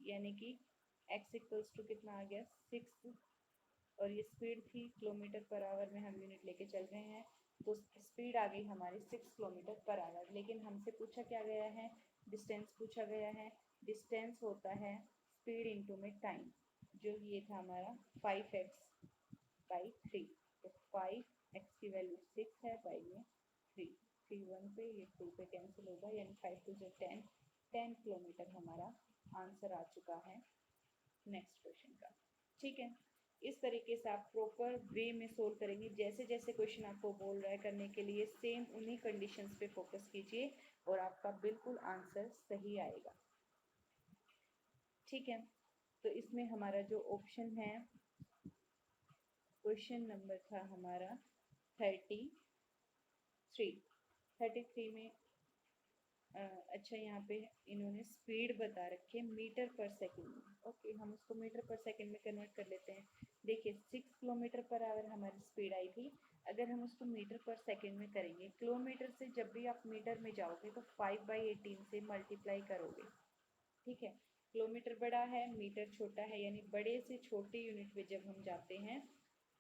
यानी कि x इक्वल्स टू कितना आ गया 6, और ये स्पीड थी किलोमीटर पर आवर में हम यूनिट लेके चल रहे हैं, तो स्पीड आ गई हमारी 6 किलोमीटर पर आवर। लेकिन हमसे पूछा क्या गया है, डिस्टेंस पूछा गया है। डिस्टेंस होता है स्पीड इनटू में टाइम, जो ये था हमारा 5x/3, तो 5x की वैल्यू 6 है, बाई में 3, 3 1 पे, ये 2 पे कैंसिल होगा, यानी 5 2 10, 10 किलोमीटर हमारा आंसर आ चुका है नेक्स्ट क्वेश्चन का। ठीक है, इस तरीके से आप प्रॉपर वे में सोल्व करेंगे, जैसे जैसे क्वेश्चन आपको बोल रहा है करने के लिए सेम उन्हीं कंडीशंस पे फोकस कीजिए और आपका बिल्कुल आंसर सही आएगा। ठीक है, तो इसमें हमारा जो ऑप्शन है, क्वेश्चन नंबर था हमारा 33 में अच्छा यहाँ पे इन्होंने स्पीड बता रखी है मीटर पर सेकंड में। ओके, हम उसको मीटर पर सेकंड में कन्वर्ट कर लेते हैं। देखिए 6 किलोमीटर पर आवर हमारी स्पीड आई थी, अगर हम उसको मीटर पर सेकंड में करेंगे, किलोमीटर से जब भी आप मीटर में जाओगे तो 5/18 से मल्टीप्लाई करोगे। ठीक है, किलोमीटर बड़ा है, मीटर छोटा है, यानी बड़े से छोटे यूनिट में जब हम जाते हैं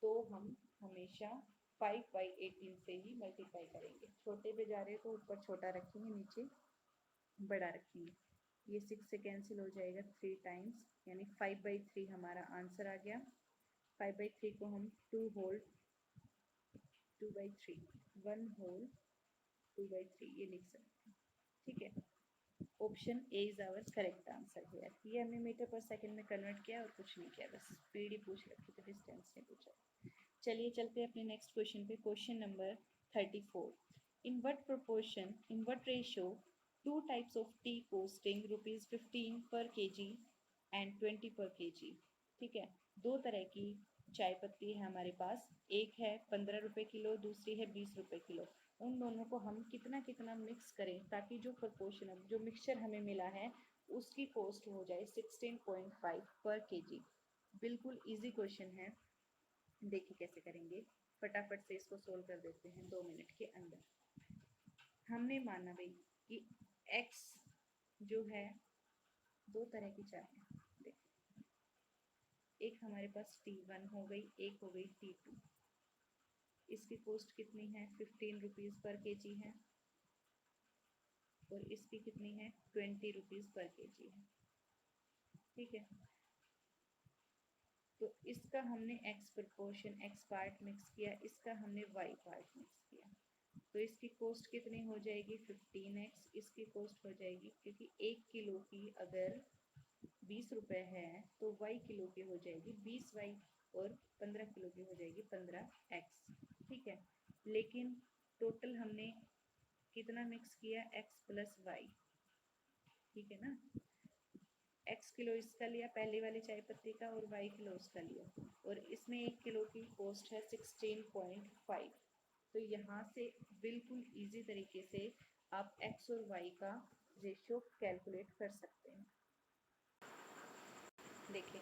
तो हम हमेशा 5/18 से ही मल्टीप्लाई करेंगे। छोटे पे जा रहे हैं तो ऊपर छोटा रखेंगे, नीचे बड़ा रखेंगे। ये 6 से कैंसिल हो जाएगा 3 टाइम्स, यानी 5/3 हमारा आंसर आ गया। 5/3 को हम 2 होल 2/3 1 होल 2/3 ये लिख सकते हैं। ठीक है, option A is our correct answer here. ये हमने मीटर पर सेकंड में कन्वर्ट किया और कुछ नहीं किया, बस स्पीड ही पूछ रखी थी, डिस्टेंस नहीं पूछा। चलिए चलते हैं अपने नेक्स्ट क्वेश्चन पे। Question number 34। In what proportion, in what ratio two types of T costing ₹15 पर केजी एंड 20 पर केजी। ठीक है, दो तरह की चाय पत्ती है हमारे पास, एक है 15 रुपये किलो, दूसरी है 20 रुपये किलो। उन दोनों को हम कितना कितना मिक्स करें ताकि जो प्रोपोर्शन, जो मिक्सचर हमें मिला है उसकी कॉस्ट हो जाए 16.5 पर केजी। बिल्कुल इजी क्वेश्चन है, देखिए कैसे करेंगे। फटाफट से इसको सोल्व कर देते हैं 2 मिनट के अंदर। हमने माना भाई कि x जो है दो तरह की चाय है, देखिए एक हमारे पास T1 हो गई, एक हो गई T2। इसकी कॉस्ट कितनी है 15 रुपीज़ पर केजी है, और इसकी कितनी है 20 रुपीज़ पर केजी है। ठीक है, तो इसका हमने x proportion x part mix किया, इसका हमने y पार्ट मिक्स किया, तो इसकी कॉस्ट कितनी हो जाएगी 15x। इसकी कॉस्ट हो जाएगी, क्योंकि 1 किलो की अगर 20 रुपये है तो y किलो की हो जाएगी 20y, और 15 किलो की हो जाएगी 15x। ठीक है, लेकिन टोटल हमने कितना मिक्स किया x प्लस y। ठीक है ना, x किलो इसका लिया पहले वाली चाय पत्ती का, और y किलो उसका लिया, और इसमें 1 किलो की कॉस्ट है 16.5। तो यहाँ से बिल्कुल इजी तरीके से आप x और y का रेशियो कैलकुलेट कर सकते हैं। देखिए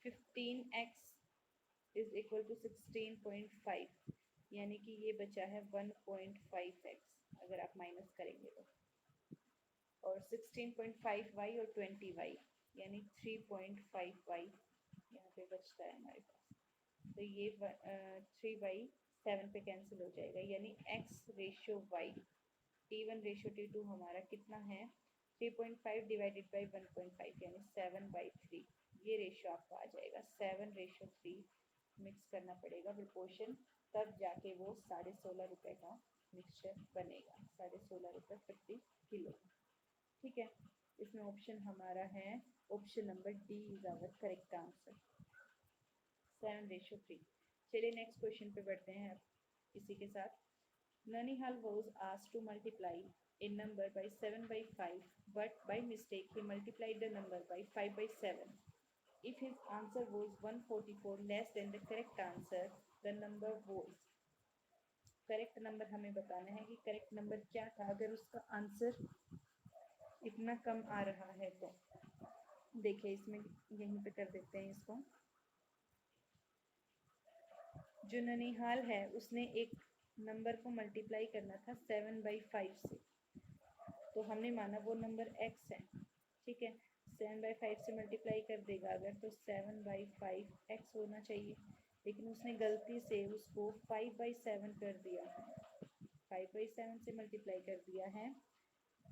15x इज इक्वल टू 16.5, यानी कि ये बचा है 1.5x अगर आप माइनस करेंगे तो, और 16.5y और 20y यानी 3.5y यहाँ पे बचता है हमारे पास। तो ये 3y 7 पे कैंसिल हो जाएगा, यानी x ratio y T1 ratio T2 हमारा कितना है 3.5 डिवाइडेड बाई 1.5 यानी 7/3। ये रेशियो आपका आ जाएगा 7:3। मिक्स करना पड़ेगा प्रोपोर्शन, तब जाके वो 16.5 रुपये का मिक्सचर बनेगा, 16.5 रुपये प्रति किलो। ठीक है, इसमें ऑप्शन हमारा है option number D is our correct answer, 7:3। चलिए नेक्स्ट क्वेश्चन पे बढ़ते हैं अब इसी के साथ। Nanihal was asked to multiply a number by 7/5, but by mistake he multiplied the number by 5/7. If his answer was 144 less than the correct answer, the number was। Correct number हमें बताना है कि करेक्ट नंबर क्या था अगर उसका आंसर इतना कम आ रहा है तो। देखिए इसमें यहीं पे कर देते हैं इसको। जो ननिहाल है उसने एक नंबर को मल्टीप्लाई करना था 7/5 से, तो हमने माना वो नंबर x है। ठीक है, 7/5 से मल्टीप्लाई कर देगा अगर तो 7/5x होना चाहिए, लेकिन उसने गलती से उसको 5/7 कर दिया है, 5/7 से मल्टीप्लाई कर दिया है।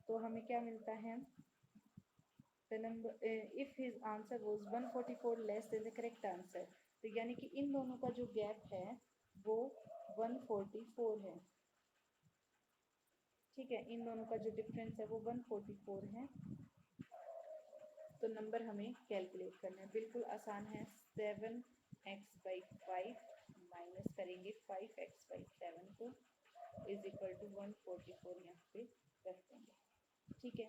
तो हमें क्या मिलता है, the number if his answer was 144 less than the correct answer, तो यानी कि इन दोनों का जो गैप है वो 144 है। ठीक है, इन दोनों का जो डिफरेंस है वो 144 है। तो नंबर हमें कैलकुलेट करना है, बिल्कुल आसान है। 7x/5 माइनस करेंगे 5x/7 को, इज इक्वल टू 144 यहाँ पे रख देंगे। ठीक है,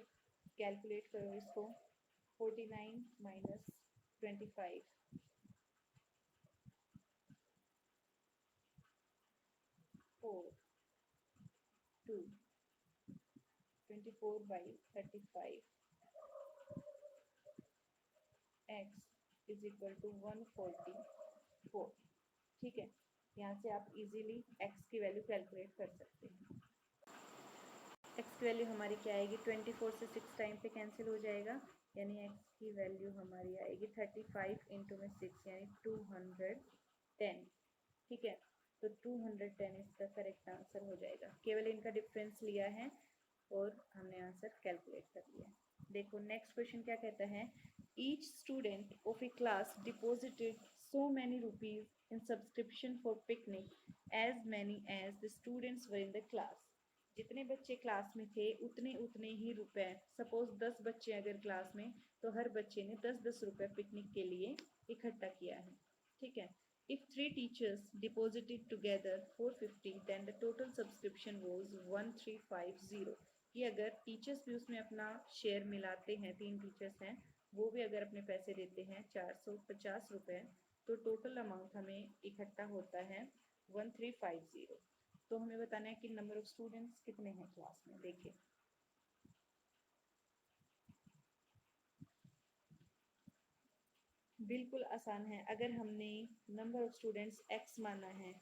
कैलकुलेट करो इसको। 49 minus 25 4 2 24/35 x is equal to 144। ठीक है, यहाँ से आप इजीली x की वैल्यू कैलकुलेट कर सकते हैं। x की वैल्यू हमारी क्या आएगी, 24 से 6 टाइम पे कैंसिल हो जाएगा, यानी x की वैल्यू हमारी आएगी 35 इंटू में 6 यानी 210। ठीक है, तो 210 इसका करेक्ट आंसर हो जाएगा। केवल इनका डिफरेंस लिया है और हमने आंसर कैलकुलेट कर लिया। देखो नेक्स्ट क्वेश्चन क्या कहता है, each student of A class deposited so many rupees in subscription for picnic as many as the students were in the class। जितने बच्चे क्लास में थे उतने उतने ही रुपए, सपोज 10 बच्चे अगर क्लास में, तो हर बच्चे ने 10-10 रुपए पिकनिक के लिए इकट्ठा किया है। ठीक है, if 3 teachers deposited together 450 then the total subscription was 1350। कि अगर टीचर्स भी उसमें अपना शेयर मिलाते हैं, 3 टीचर्स हैं वो भी अगर अपने पैसे देते हैं 450 रुपए, तो टोटल अमाउंट हमें इकट्ठा होता है 1350। तो हमें बताना है कि नंबर ऑफ स्टूडेंट्स कितने हैं क्लास में। देखिए बिल्कुल आसान है। अगर हमने नंबर ऑफ स्टूडेंट्स x माना है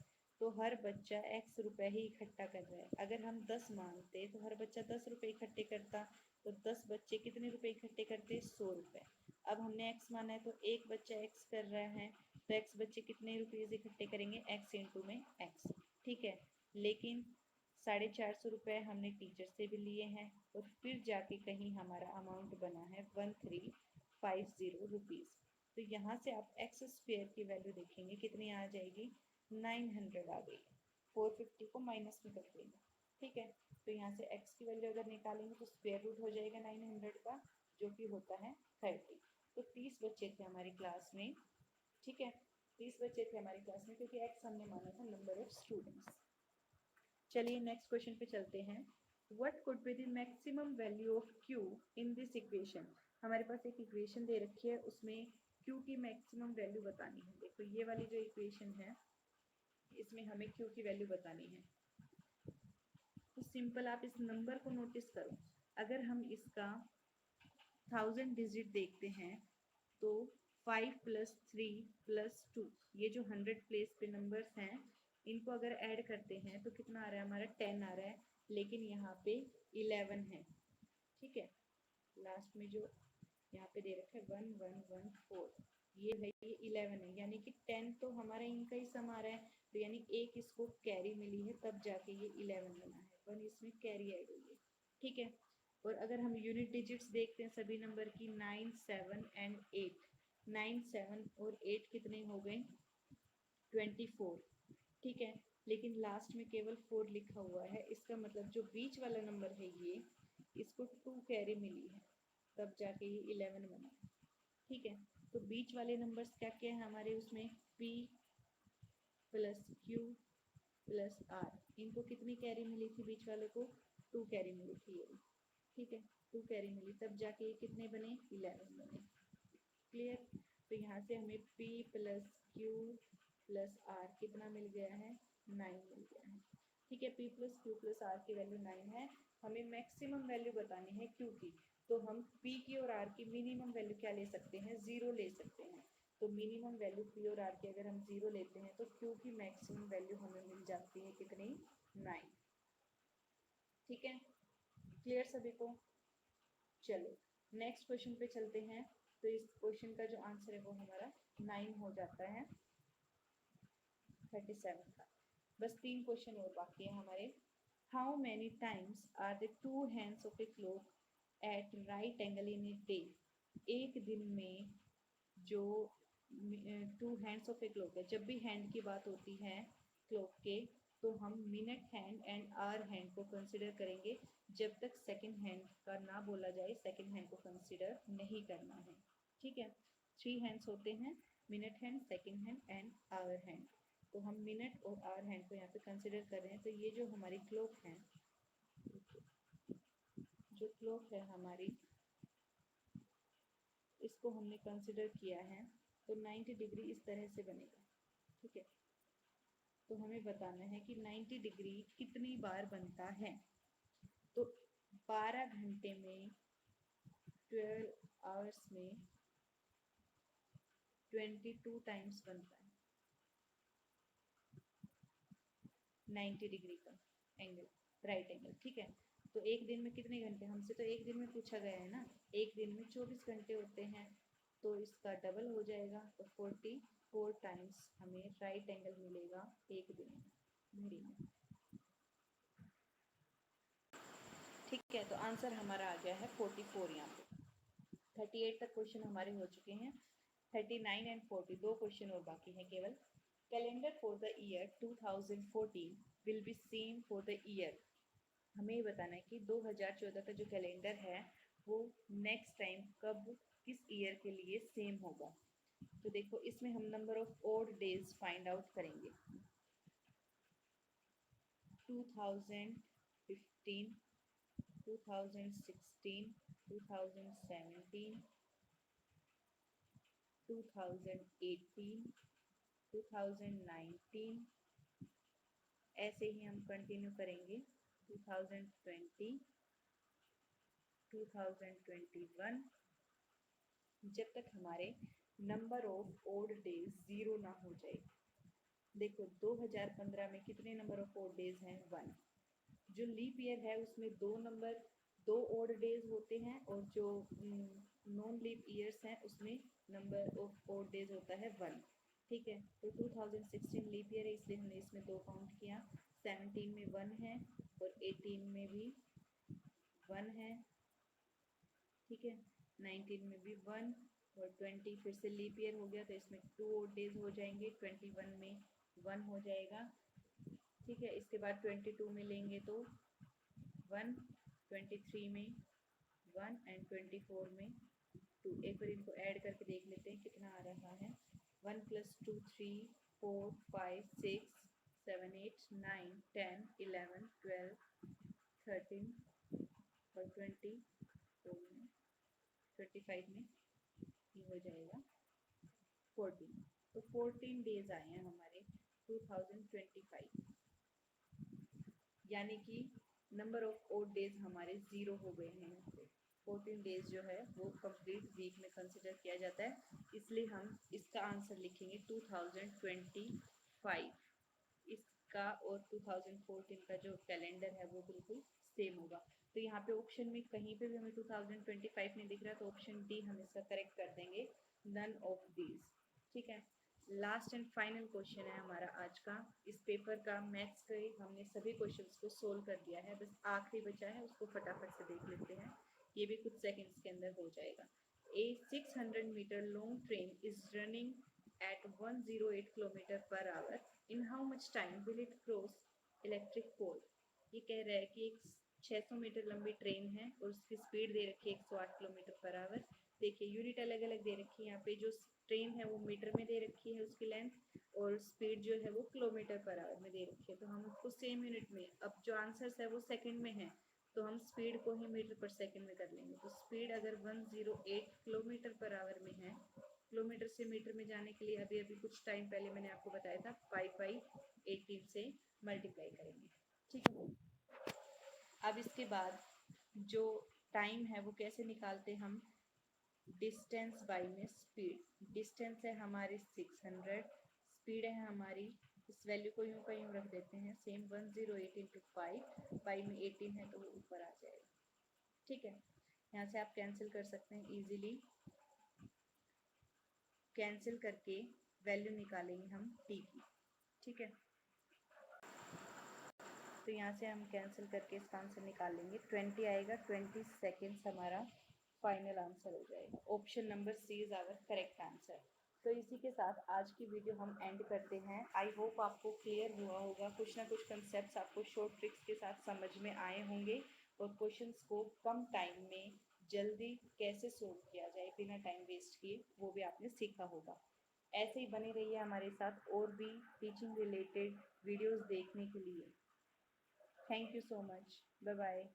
तो हर बच्चा x रुपए ही इकट्ठा कर रहा है। अगर हम 10 मानते तो हर बच्चा 10 रुपए इकट्ठे करता, तो 10 बच्चे कितने रुपए इकट्ठे करते, 100 रुपए। अब हमने x माना है तो एक बच्चा x कर रहा है, तो x बच्चे कितने रुपीज इकट्ठे करेंगे, x इंटू में x। ठीक है, लेकिन 450 रुपए हमने टीचर से भी लिए हैं और फिर जाके कहीं हमारा अमाउंट बना है 1350 रुपीज। तो यहाँ से आप एक्स स्क्वेयर की वैल्यू देखेंगे कितनी आ जाएगी, 900 आ गई। 450 को माइनस में कर देंगे। ठीक है, तो यहाँ से x की वैल्यू अगर निकालेंगे तो स्क्वायर रूट हो जाएगा 900 का, जो कि होता है 30। तो 30 बच्चे थे हमारी क्लास में। ठीक है, 30 बच्चे थे हमारी क्लास में क्योंकि x हमने माना था नंबर ऑफ स्टूडेंट्स। चलिए नेक्स्ट क्वेश्चन पे चलते हैं। What could be the maximum value of q in this equation. हमारे पास एक इक्वेशन दे रखी है, उसमें q की मैक्सिमम वैल्यू बतानी है। देखो ये वाली जो इक्वेशन है इसमें हमें q की वैल्यू बतानी है। तो सिंपल आप इस नंबर को नोटिस करो, अगर हम इसका 1000 डिजिट देखते हैं तो 5 + 3 + 2, ये जो 100 प्लेस पे नंबर्स हैं इनको अगर ऐड करते हैं तो कितना आ रहा है हमारा, 10 आ रहा है। लेकिन यहाँ पे 11 है। ठीक है, लास्ट में जो यहाँ पे दे रखा है 1114, ये है, ये 11 है, यानी कि 10 तो हमारा इनका ही सम आ रहा है, तो यानी एक इसको कैरी मिली है तब जाके ये 11 बना है, 1 इसमें कैरी ऐड हुई है। ठीक है, और अगर हम यूनिट डिजिट्स देखते हैं सभी नंबर की, 9, 7 एंड 8, 9, 7 और 8 कितने हो गए, 24। ठीक है, लेकिन लास्ट में केवल 4 लिखा हुआ है, इसका मतलब जो बीच वाला नंबर है ये, इसको 2 कैरी मिली है तब जाके ये 11 बना। ठीक है, तो बीच वाले नंबर्स क्या क्या है हमारे उसमें, p + q + r, इनको कितनी कैरी मिली थी बीच वाले को, 2 कैरी मिली थी ये। ठीक है, 2 कैरी मिली तब जाके ये कितने बने, 11 बने। क्लियर, तो यहाँ से हमें p + q + r कितना मिल गया है, 9 मिल गया है। ठीक है, p + q + r की वैल्यू 9 है। हमें मैक्सिमम वैल्यू बतानी है q की, तो हम p की और r की मिनिमम वैल्यू क्या ले सकते हैं, 0 ले सकते हैं। तो मिनिमम वैल्यू p और r की अगर हम 0 लेते हैं तो q की मैक्सिमम वैल्यू हमें मिल जाती है कितनी, 9। ठीक है, क्लियर सभी को। चलो नेक्स्ट क्वेश्चन पे चलते हैं। तो इस क्वेश्चन का जो आंसर है वो हमारा 9 हो जाता है 37 का। बस 3 क्वेश्चन और बाकी है हमारे। How many times are the 2 hands of a clock at right angle in a day. एक दिन में जो 2 हैंड्स ऑफ ए क्लॉक है, जब भी हैंड की बात होती है क्लॉक के, तो हम minute hand and hour hand को कंसिडर करेंगे। जब तक सेकंड हैंड का ना बोला जाए, सेकंड हैंड को कंसिडर नहीं करना है। ठीक है, 3 हैंड्स होते हैं, minute hand, second hand and hour hand. तो हम मिनट और आवर हैंड को यहाँ पे कंसिडर कर रहे हैं। तो ये जो हमारी क्लॉक है, जो क्लॉक है हमारी, इसको हमने कंसिडर किया है, तो 90 डिग्री इस तरह से बनेगा। ठीक है, तो हमें बताना है कि 90 डिग्री कितनी बार बनता है। तो 12 घंटे में, 12 आवर्स में 22 टाइम्स बनता है 90 डिग्री का एंगल, राइट एंगल। ठीक है, तो एक दिन में कितने घंटे, हमसे तो एक दिन में पूछा गया है ना, एक दिन में 24 घंटे होते हैं, तो इसका डबल हो जाएगा, तो 4 टाइम्स हमें राइट एंगल मिलेगा एक दिन घड़ी में। ठीक है, तो आंसर हमारा आ गया है 44 यहाँ पे। 38 तक क्वेश्चन हमारे हो चुके हैं। 39 एंड 40 दो क्वेश्चन और बाकी हैं केवल। Calendar for the year 2014 will be same for the year. हमें ये बताना है कि 2014 का जो कैलेंडर है वो नेक्स्ट टाइम कब किस ईयर के लिए सेम होगा। तो देखो इसमें हम number of odd days find out करेंगे। 2015, 2016, 2017, 2018, 2019, ऐसे ही हम कंटिन्यू करेंगे 2020, 2021, जब तक हमारे नंबर ऑफ ओड डेज 0 ना हो जाए। देखो 2015 में कितने नंबर ऑफ ओड डेज हैं? 1। जो लीप ईयर है उसमें दो ओड डेज होते हैं, और जो नॉन लीप ईयर्स हैं उसमें नंबर ऑफ ओड डेज होता है 1। ठीक है, तो 2016 लीप ईयर है इसलिए हमने इसमें 2 काउंट किया। 17 में 1 है और 18 में भी 1 है। ठीक है, 19 में भी 1 और 20 फिर से लीप ईयर हो गया तो इसमें 2 ओड डेज हो जाएंगे। 21 में 1 हो जाएगा। ठीक है, इसके बाद 22 में लेंगे तो 1, 23 में 1 एंड 24 में 2। एक बार इनको ऐड करके देख लेते हैं कितना आ रहा है। 1 + 2 3 4 5 6 7 8 9 10 11 12 13 और 24 में 25 में ये हो जाएगा 14। तो 14 डेज आए हैं हमारे 2025, यानी कि नंबर ऑफ ओड डेज हमारे 0 हो गए हैं यहाँ पे। 14 डेज जो है वो कंप्लीट वीक में कंसिडर किया जाता है, इसलिए हम इसका आंसर लिखेंगे 2025। इसका और 2014 का जो कैलेंडर है वो बिल्कुल सेम होगा। तो यहाँ पे ऑप्शन में कहीं पे भी हमें 2025 नहीं दिख रहा तो ऑप्शन डी हम इसका करेक्ट कर देंगे, नन ऑफ दीज। ठीक है, लास्ट एंड फाइनल क्वेश्चन है हमारा आज का। इस पेपर का मैथ्स के हमने सभी क्वेश्चंस को सोल्व कर दिया है, बस आखिरी बचा है उसको फटाफट से देख लेते हैं। ये भी कुछ सेकंड्स के अंदर हो जाएगा। A 600 metre long train is running at 108 km/h. In how much time will it cross electric pole? ये कह रहा है कि एक 600 मीटर लंबी ट्रेन है और उसकी स्पीड दे रखी है 108 km/h। देखिए यूनिट अलग अलग दे रखी है, यहाँ पे जो ट्रेन है वो मीटर में दे रखी है उसकी लेंथ, और स्पीड जो है वो किलोमीटर/आवर में दे रखी है। तो हम उसको सेम यूनिट में, अब जो आंसर्स है वो सेकंड में है तो हम स्पीड को ही मीटर पर सेकंड में कर लेंगे। तो स्पीड अगर 108 किलोमीटर/आवर में है, किलोमीटर से मीटर में जाने के लिए अभी अभी कुछ टाइम पहले मैंने आपको बताया था 5/18 से मल्टीप्लाई करेंगे। ठीक है, अब इसके बाद जो टाइम है वो कैसे निकालते हम? डिस्टेंस बाई में स्पीड। डिस्टेंस है हमारी 600, स्पीड है हमारी, इस वैल्यू को यूं का यूं रख देते हैं सेम, 108 इंटू 5, बाई में 18 है तो वो ऊपर आ जाएगा। ठीक है, यहाँ से आप कैंसिल कर सकते हैं इजीली। कैंसिल करके वैल्यू निकालेंगे हम टी की। ठीक है, तो यहाँ से हम कैंसिल करके इसका आंसर निकाल लेंगे, 20 आएगा। 20 सेकेंड्स हमारा फाइनल आंसर हो जाएगा। Option number C is our correct answer. तो इसी के साथ आज की वीडियो हम एंड करते हैं। आई होप आपको क्लियर हुआ होगा, कुछ ना कुछ कंसेप्ट आपको शॉर्ट ट्रिक्स के साथ समझ में आए होंगे, और क्वेश्चंस को कम टाइम में जल्दी कैसे सोल्व किया जाए बिना टाइम वेस्ट किए वो भी आपने सीखा होगा। ऐसे ही बने रहिए हमारे साथ और भी टीचिंग रिलेटेड वीडियोस देखने के लिए। Thank you so much, bye bye.